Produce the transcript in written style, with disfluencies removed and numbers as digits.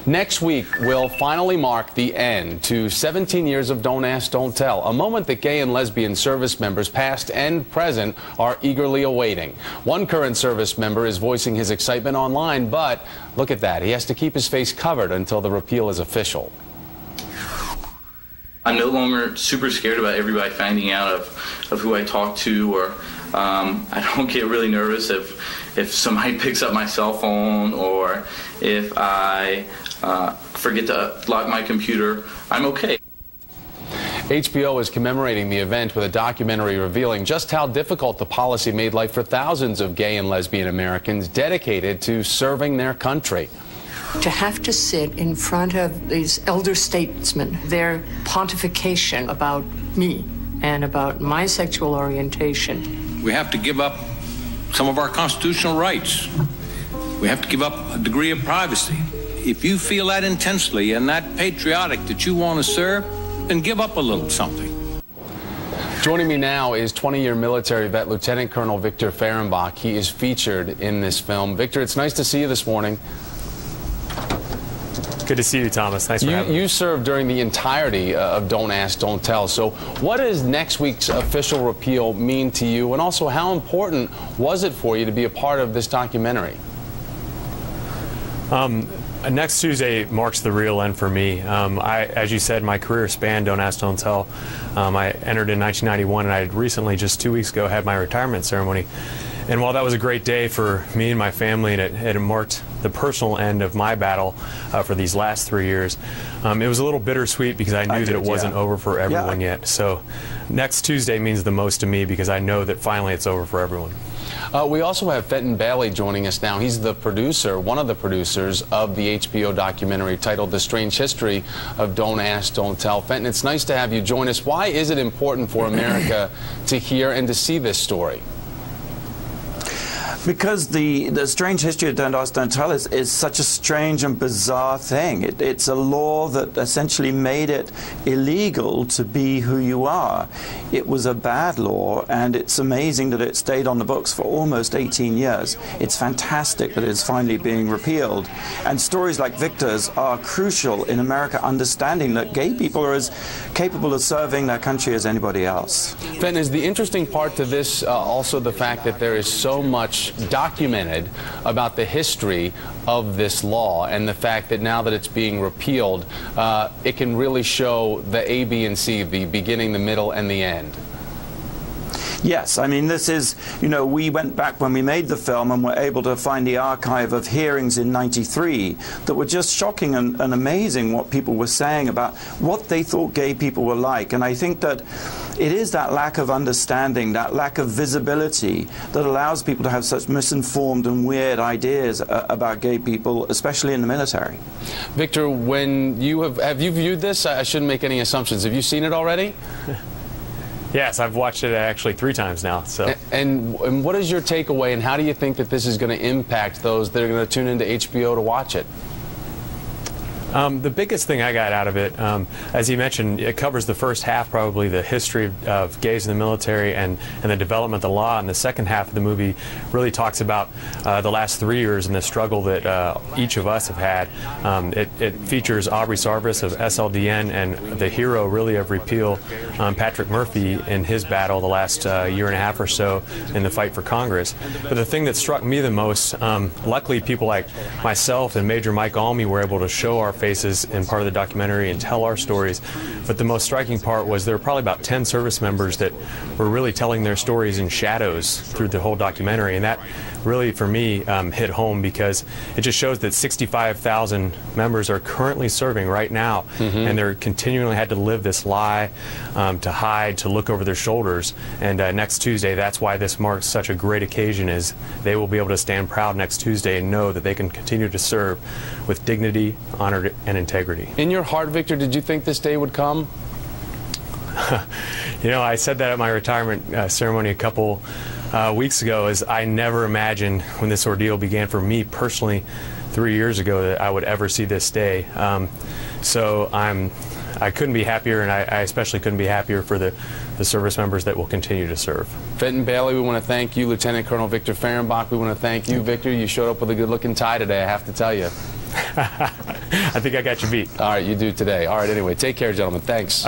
Next week will finally mark the end to 17 years of Don't Ask, Don't Tell, a moment that gay and lesbian service members, past and present, are eagerly awaiting. One current service member is voicing his excitement online, but look at that. He has to keep his face covered until the repeal is official. I'm no longer super scared about everybody finding out of who I talk to, or I don't get really nervous if somebody picks up my cell phone or if I forget to lock my computer. I'm okay. HBO is commemorating the event with a documentary revealing just how difficult the policy made life for thousands of gay and lesbian Americans dedicated to serving their country. To have to sit in front of these elder statesmen, their pontification about me and about my sexual orientation. We have to give up some of our constitutional rights. We have to give up a degree of privacy. If you feel that intensely and that patriotic that you want to serve, then give up a little something. Joining me now is 20-year military vet Lieutenant Colonel Victor Fehrenbach. He is featured in this film. Victor, it's nice to see you this morning. Good to see you, Thomas. Thanks for having me. You served during the entirety of Don't Ask, Don't Tell. So what does next week's official repeal mean to you? And also, how important was it for you to be a part of this documentary? Next Tuesday marks the real end for me. As you said, my career spanned Don't Ask, Don't Tell. I entered in 1991, and I had recently, just 2 weeks ago, had my retirement ceremony. And while that was a great day for me and my family, and it marked the personal end of my battle for these last 3 years, it was a little bittersweet because I knew that it wasn't over for everyone yet. So next Tuesday means the most to me because I know that finally it's over for everyone. We also have Fenton Bailey joining us now. He's the producer, one of the producers of the HBO documentary titled The Strange History of Don't Ask, Don't Tell. Fenton, it's nice to have you join us. Why is it important for America to hear and to see this story? Because the strange history of Don't Ask, Don't Tell is such a strange and bizarre thing. It's a law that essentially made it illegal to be who you are. It was a bad law, and it's amazing that it stayed on the books for almost 18 years. It's fantastic that it's finally being repealed. And stories like Victor's are crucial in America understanding that gay people are as capable of serving their country as anybody else. Fenton, is the interesting part to this also the fact that there is so much documented about the history of this law, and the fact that now that it's being repealed, it can really show the A, B, and C, the beginning, the middle, and the end? Yes, I mean, this is, you know, we went back when we made the film and were able to find the archive of hearings in '93 that were just shocking and amazing what people were saying about what they thought gay people were like. And I think that it is that lack of understanding, that lack of visibility that allows people to have such misinformed and weird ideas about gay people, especially in the military. Victor, when you have you viewed this? I shouldn't make any assumptions. Have you seen it already? Yes, I've watched it actually 3 times now. So. And what is your takeaway, and how do you think that this is going to impact those that are going to tune into HBO to watch it? The biggest thing I got out of it, as you mentioned, it covers the first half, probably the history of gays in the military and the development of the law, and the second half of the movie really talks about the last 3 years and the struggle that each of us have had. It features Aubrey Sarvis of SLDN and the hero really of repeal, Patrick Murphy, in his battle the last year and a half or so in the fight for Congress. But the thing that struck me the most, luckily people like myself and Major Mike Almy were able to show our faces in part of the documentary and tell our stories. But the most striking part was there were probably about 10 service members that were really telling their stories in shadows through the whole documentary, and that really for me hit home because it just shows that 65,000 members are currently serving right now, and they're continually had to live this lie, to hide, to look over their shoulders. And next Tuesday, that's why this marks such a great occasion, is they will be able to stand proud next Tuesday and know that they can continue to serve with dignity, honor, and integrity. In your heart, Victor, did you think this day would come? You know, I said that at my retirement ceremony a couple weeks ago, is I never imagined when this ordeal began for me personally 3 years ago that I would ever see this day. So I couldn't be happier, and I especially couldn't be happier for the service members that will continue to serve. Fenton Bailey, we want to thank you. Lieutenant Colonel Victor Fehrenbach, we want to thank you. Victor, you showed up with a good-looking tie today, I have to tell you. I think I got you beat. All right, you do today. All right, anyway, take care, gentlemen. Thanks.